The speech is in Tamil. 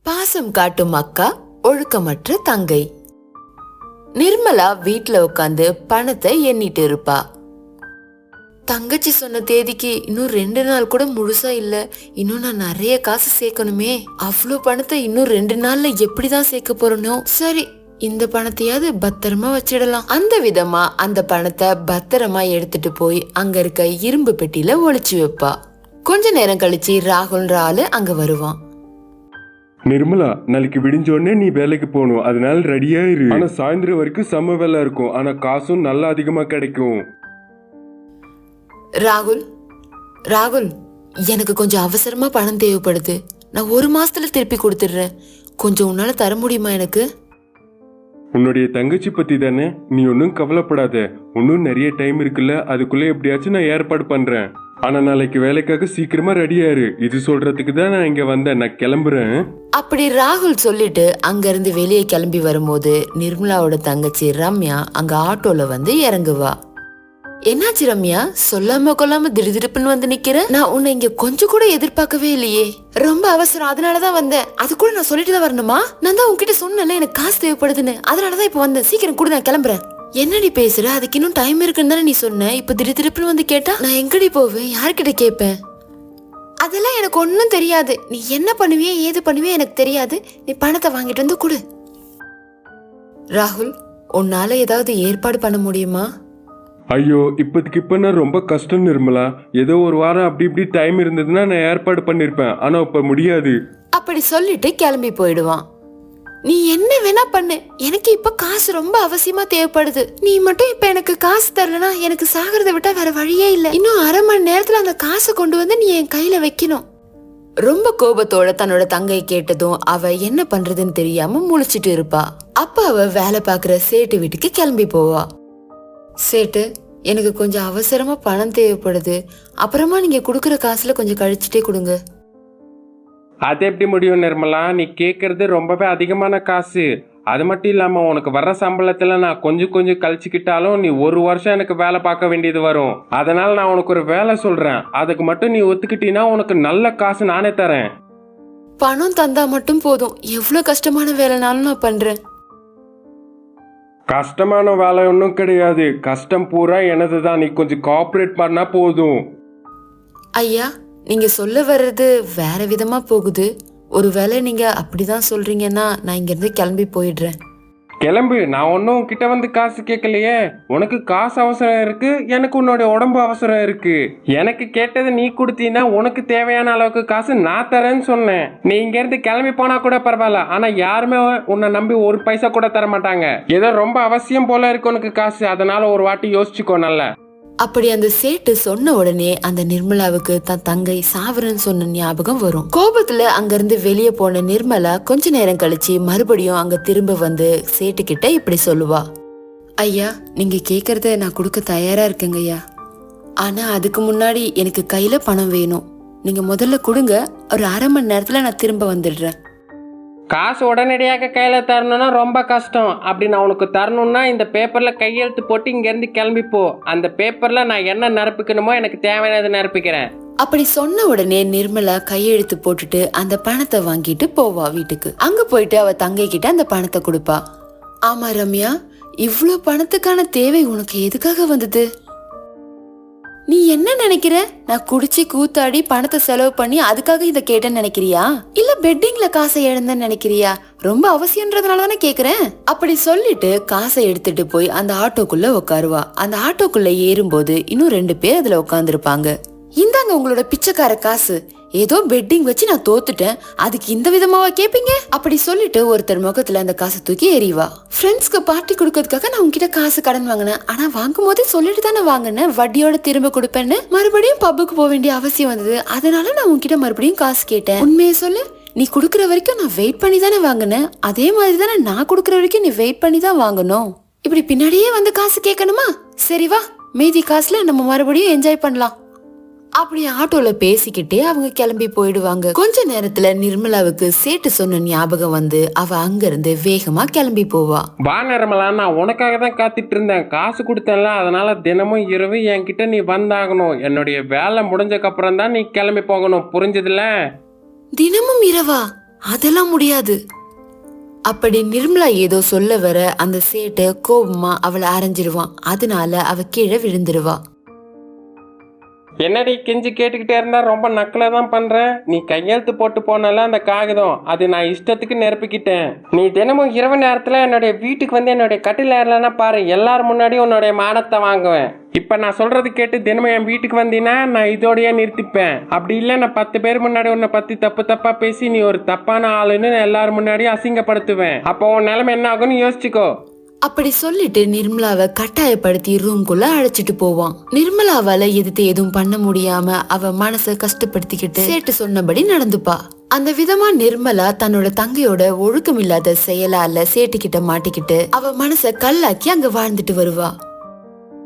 பாசம் காட்டும் அக்கா, ஒழுக்கமற்ற தங்கை. நிர்மலா வீட்ல உட்காந்து பணத்தை எண்ணிட்டு இருப்பா. தங்கச்சி சொன்ன தேதிக்கு இன்னும் 2 நாள் கூட முழுசா இல்ல. இன்னும் நான் நிறைய காசு சேர்க்கணுமே. அவ்வளவு பணத்தை இன்னும் 2 நாள்ல எப்படிதான் சேர்க்க போறனோ. சரி, இந்த பணத்தையாவது பத்திரமா வச்சிடலாம். அந்த விதமா அந்த பணத்தை பத்திரமா எடுத்துட்டு போய் அங்க இருக்க இரும்பு பெட்டியில ஒளிச்சு வைப்பா. கொஞ்ச நேரம் கழிச்சு ராகுல்ன்ற ஆளு அங்க வருவான். நிர்மலா, நாளைக்கு விடிஞ்சோடனே நீ வேலைக்கு போகணும், அதனால ரெடியா இரு. ஆனா சாயந்தரம் வரைக்கும் செம்ம வேலை இருக்கும், ஆனா காசும் நல்லா அதிகமா கிடைக்கும். ராகுல், ராகுல், எனக்கு கொஞ்சம் அவசரமா பணம் தேவைப்படுது. நான் 1 மாசத்துல திருப்பி கொடுத்துடுறேன். கொஞ்சம் உன்னால தர முடியுமா எனக்கு? உன்னுடைய தங்கச்சி பத்தி தானே, நீ ஒன்னும் கவலைப்படாத. இன்னும் நிறைய டைம் இருக்குல்ல, அதுக்குள்ள எப்படியாச்சும் நான் ஏற்பாடு பண்றேன். ஆனா நாளைக்கு வேலைக்காக சீக்கிரமா ரெடியாரு. இது சொல்றதுக்கு தான் நான் இங்க வந்தேன். நான் கிளம்புறேன். அப்படி ராகுல் சொல்லிட்டு அங்க இருந்து வெளியே கிளம்பி வரும்போது நிர்மலாவோட தங்கச்சி ரம்யா அங்க ஆட்டோல வந்து இறங்குவா. என்னாச்சு ரம்யா, சொல்லாம கொல்லாம திடுதிடுப்புன்னு வந்து நிக்கிற? நான் உன்னை இங்க கொஞ்சம் கூட எதிர்பார்க்கவே இல்லையே. ரொம்ப அவசரம், அதனாலதான் வந்தேன். அது கூட நான் சொல்லிட்டு தான் வரணுமா? நான் தான் உன்கிட்ட சொன்னல எனக்கு காசு தேவைப்படுதுன்னு. அதனாலதான் இப்ப வந்தேன். சீக்கிரம் கூட நான் கிளம்புறேன். என்னடி பேசுற? அதுக்கு இன்னும் டைம் இருக்குன்னு தானே நீ சொன்ன. இப்ப திடுதிடுப்புன்னு வந்து கேட்டா நான் எங்கடி போவேன்? யார்கிட்ட கேட்பேன்? அதெல்லாம் எனக்கு ஒன்னும் தெரியாது. நீ என்ன பண்ணுவியே ஏது பண்ணுவியே எனக்கு தெரியாது. நீ பணத்தை வாங்கிட்டு வந்து கொடு. ராகுல், உன்னால ஏதாவது ஏற்பாடு பண்ண முடியுமா? ஐயோ, இப்ப நான் ரொம்ப கஷ்டம் நிர்மலா. ஏதோ ஒரு வாரம் அப்படி இப்படி டைம் இருந்ததுன்னா நான் ஏற்பாடு பண்ணிருப்பேன். ஆனா இப்ப முடியாது. அப்படி சொல்லிட்டு கிளம்பி போயிடுவான். நீ என்ன வேணா பண்ணு, எனக்கு இப்ப காசு ரொம்ப அவசியமா தேவைப்படுது. நீ மட்டும் இப்ப எனக்கு காசு தரலனா எனக்கு சாகிறத விட்டா வேற வழியே இல்ல. இன்னும் 1/2 மணி நேரத்துல அந்த காசை கொண்டு வந்து நீ என் கையில வைக்கணும். ரொம்ப கோபத்தோட தன்னோட தங்கை கேட்டதும் அவ என்ன பண்றதுன்னு தெரியாம முழிச்சிட்டு இருப்பா. அப்ப அவ வேலை பாக்குற சேட்டு வீட்டுக்கு கிளம்பி போவா. சேட்டு, எனக்கு கொஞ்சம் அவசரமா பணம் தேவைப்படுது. அப்புறமா நீங்க குடுக்கற காசுல கொஞ்சம் கழிச்சுட்டே கொடுங்க. அது எப்படி முடியும் நிர்மலா? நீ கேட்கறது ரொம்பவே அதிகமான காசு. அது மட்டும் இல்லாம உனக்கு வர்ற சம்பளத்துல நான் கொஞ்சம் கழிச்சுக்கிட்டாலும் நீ 1 வருஷம் எனக்கு வேலை பார்க்க வேண்டியது வரும். அதனால நான் உனக்கு ஒரு வேலை சொல்றேன். அதுக்கு மட்டும் நீ ஒத்துக்கிட்டீன்னா உனக்கு நல்ல காசு நானே தரேன். பணம் தந்தா மட்டும் போதும். எவ்வளவு கஷ்டமான வேலைனாலும் நான் பண்றேன். கஷ்டமான வேலை ஒன்றும் கிடையாது. கஷ்டம் பூரா எனது தான். நீ கொஞ்சம் கோஆப்ரேட் பண்ணா போதும். ஐயா, நீங்க சொல்ல வர்றது வேற விதமா போகுது. ஒருவேளை நீங்க அப்படிதான் சொல்றீங்கன்னா நான் இங்க இருந்து கிளம்பி போயிடுறேன். கிளம்பு. நான் ஒன்னும் கிட்ட வந்து காசு கேட்கலையே. உனக்கு காசு அவசரம் இருக்கு, எனக்கு உன்னோட உடம்பு அவசரம் இருக்கு. எனக்கு கேட்டது நீ கொடுத்தீங்கன்னா உனக்கு தேவையான அளவுக்கு காசு நான் தரேன்னு சொன்னேன். நீ இங்க இருந்து கிளம்பி போனா கூட பரவாயில்ல, ஆனா யாருமே உன்னை நம்பி 1 பைசா கூட தர மாட்டாங்க. ஏதோ ரொம்ப அவசியம் போல இருக்கு உனக்கு காசு, அதனால ஒரு வாட்டி யோசிச்சுக்கோ. நல்ல அப்படி அந்த சேட்டு சொன்ன உடனே அந்த நிர்மலாவுக்கு தன் தங்கை சாவரன் சொன்ன ஞாபகம் வரும். கோபத்துல அங்கிருந்து வெளியே போன நிர்மலா கொஞ்ச நேரம் கழிச்சு மறுபடியும் அங்க திரும்ப வந்து சேட்டு கிட்ட இப்படி சொல்லுவா. ஐயா, நீங்க கேக்குறத நான் கொடுக்க தயாரா இருக்கேங்க ஐயா. ஆனா அதுக்கு முன்னாடி எனக்கு கையில பணம் வேணும். நீங்க முதல்ல கொடுங்க. ஒரு 1/2 மணி நேரத்துல நான் திரும்ப வந்துடுறேன். காசு உடனடியாக கையில் தரணும்னா ரொம்ப கஷ்டம். அப்படி நான் உனக்கு தரணும்னா இந்த பேப்பரில் கையெழுத்து போட்டு இங்கேருந்து கிளம்பிப்போ. அந்த பேப்பரில் நான் என்ன நிரப்பிக்கணுமோ எனக்கு தேவையானதை நிரப்பிக்கிறேன். அப்படி சொன்ன உடனே நிர்மலா கையெழுத்து போட்டுட்டு அந்த பணத்தை வாங்கிட்டு போவா வீட்டுக்கு. அங்க போயிட்டு அவ தங்கை கிட்ட அந்த பணத்தை கொடுப்பா. ஆமா ரம்யா, இவ்வளவு பணத்துக்கான தேவை உனக்கு எதுக்காக வந்தது? நீ என்ன நினைக்கிற? நான் குடிச்சு கூத்தாடி பணத்தை செலவு பண்ணி அதுக்காக இதை கேட்டேன்னு நினைக்கிறியா? இல்ல பெட்டிங்ல காசை இழந்தேன்னு நினைக்கிறியா? ரொம்ப அவசியம்ன்றதுனால தானே கேக்குறேன். அப்படி சொல்லிட்டு காசை எடுத்துட்டு போய் அந்த ஆட்டோக்குள்ள உட்காருவா. அந்த ஆட்டோக்குள்ள ஏறும்போது இன்னும் 2 பேர் அதுல உட்காந்துருப்பாங்க. இந்தாங்க உங்களோட பிச்சைக்கார காசு. ஏதோ பெட்டிங் வச்சு நான் தோத்துட்டேன், அதுக்கு இந்த விதமாவா கேப்பீங்க? அப்படி சொல்லிட்டு ஒருத்தர் முகத்துல அந்த காசை தூக்கி எறிவா. ஃப்ரெண்ட்ஸ்க்கு பார்ட்டி கொடுக்கறதுக்காக நான் உங்ககிட்ட காசு கடன் வாங்கினேன். ஆனா வாங்கும் போதே சொல்லிட்டு தானே வாங்கினேன் வட்டியோட திரும்ப கொடுப்பேன்னு. மறுபடியும் பப்புக்கு போக வேண்டிய அவசியம் வந்தது, அதனால நான் உங்ககிட்ட மறுபடியும் காசு கேட்டேன். உண்மையை சொல்லு, நீ குடுக்கற வரைக்கும் நான் வெயிட் பண்ணி தானே வாங்கினேன். அதே மாதிரி தானே நான் குடுக்கற வரைக்கும் நீ வெயிட் பண்ணி தான் வாங்கணும். இப்படி பின்னாடியே வந்து காசு கேட்கணுமா? சரி வா, மீதி காசுல நம்ம மறுபடியும் என்ஜாய் பண்ணலாம். அப்படி ஆட்டோல பேசிக்கிட்டே அவங்க கிளம்பி போயிடுவாங்க. கொஞ்ச நேரத்துல நிர்மலாவுக்கு சேட்டு சொன்ன ஞாபகம் வந்து அவ அங்க இருந்து வேகமா கிளம்பி போவா. வா நிர்மலா, நான் உனக்காக தான் காத்துட்டு இருந்தேன். காசு கொடுத்தேன்ல, அதனால தினமும் இரவு என்கிட்ட நீ வந்தாகணும். என்னுடைய வேலை முடிஞ்சக்கு அப்புறம் தான் நீ கிளம்பி போகணும், புரிஞ்சதுல? தினமும் இரவா? அதெல்லாம் முடியாது. அப்படி நிர்மலா ஏதோ சொல்ல வர அந்த சேட்டு கோபமா அவளை அரைஞ்சிருவான். அதனால அவ கீழே விழுந்துருவா. என்னடி கெஞ்சி கேட்டுக்கிட்டே இருந்தா ரொம்ப நக்கலை தான் பண்றேன். நீ கையெழுத்து போட்டு போனால அந்த காகிதம் அது நான் இஷ்டத்துக்கு நிரப்பிக்கிட்டேன். நீ தினமும் இரவு நேரத்துல என்னுடைய வீட்டுக்கு வந்து என்னுடைய கட்டில் ஏறலன்னா பாரு, எல்லாரும் முன்னாடியும் உன்னுடைய மானத்தை வாங்குவேன். இப்ப நான் சொல்றது கேட்டு தினமும் என் வீட்டுக்கு வந்தீங்கன்னா நான் இதோடய நிறுத்திப்பேன். அப்படி இல்லை நான் 10 பேர் முன்னாடி உன்னை பத்தி தப்பா பேசி நீ ஒரு தப்பான ஆளுன்னு எல்லாரும் முன்னாடியும் அசிங்கப்படுத்துவேன். அப்போ உன் நிலைமை என்ன ஆகும்னு யோசிச்சுக்கோ. அப்படி சொல்லிட்டு நிர்மலாவை கட்டாயப்படுத்தி ரூம்குள்ள அழைச்சிட்டு போவான். நிர்மலாவால எதிர்த்து எதுவும் பண்ண முடியாம அவ மனசை கஷ்டப்படுத்திக்கிட்டு சேட்டு சொன்னபடி நடந்துப்பா. அந்த விதமா நிர்மலா தன்னோட தங்கையோட ஒழுக்கமில்லாத செயலால சேட்டுக்கிட்ட மாட்டிக்கிட்டு அவ மனசை கல்லாக்கி அங்க வாழ்ந்துட்டு வருவா.